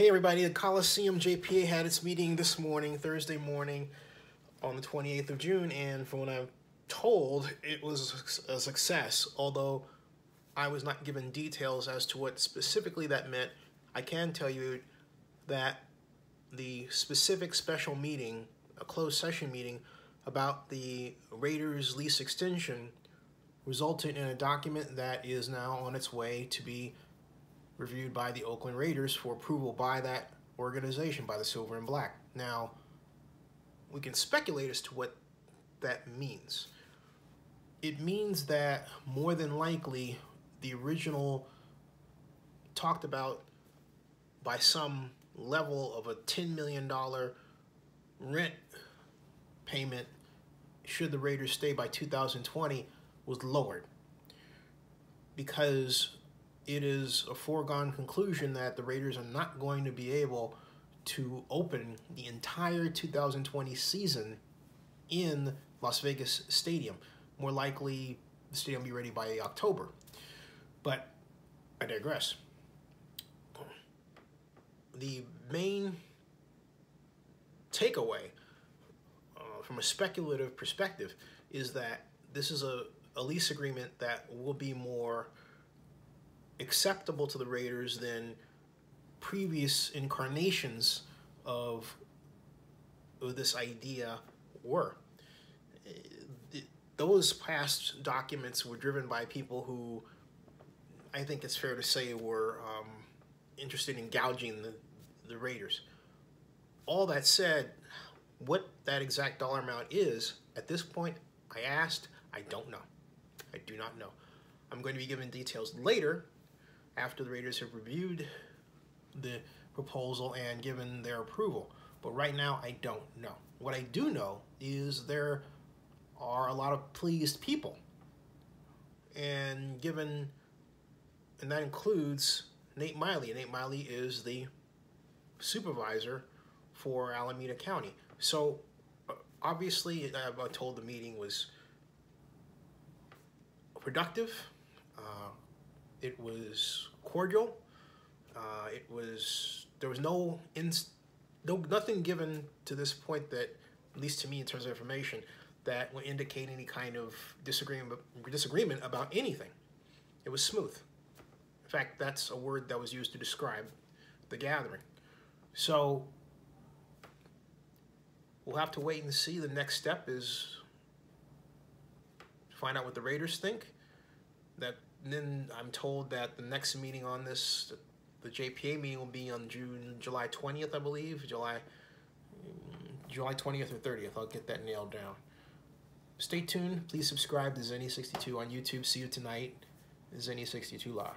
Hey everybody, the Coliseum JPA had its meeting this morning, Thursday morning, on the 28th of June, and from what I'm told, it was a success. Although I was not given details as to what specifically that meant, I can tell you that the specific special meeting, a closed session meeting about the Raiders lease extension, resulted in a document that is now on its way to be reviewed by the Oakland Raiders for approval by that organization, by the Silver and Black. Now, we can speculate as to what that means. It means that more than likely the original talked about by some level of a $10 million rent payment should the Raiders stay by 2020 was lowered, because it is a foregone conclusion that the Raiders are not going to be able to open the entire 2020 season in Las Vegas Stadium. More likely, the stadium will be ready by October. But I digress. The main takeaway from a speculative perspective is that this is a lease agreement that will be more acceptable to the Raiders than previous incarnations of this idea were. Those past documents were driven by people who, I think it's fair to say, were interested in gouging the Raiders. All that said, what that exact dollar amount is, at this point, I don't know. I do not know. I'm going to be given details later, after the Raiders have reviewed the proposal and given their approval. But right now, I don't know. What I do know is there are a lot of pleased people. And that includes Nate Miley. Nate Miley is the supervisor for Alameda County. So obviously, I'm told the meeting was productive. It was cordial. There was nothing given to this point that, at least to me in terms of information, that would indicate any kind of disagreement about anything. It was smooth. In fact, that's a word that was used to describe the gathering. So we'll have to wait and see. The next step is to find out what the Raiders think. Then I'm told that the next meeting on this, the JPA meeting, will be on July 20th, I believe. July 20th or 30th. I'll get that nailed down. Stay tuned. Please subscribe to Zenny62 on YouTube. See you tonight. Zenny62 Live.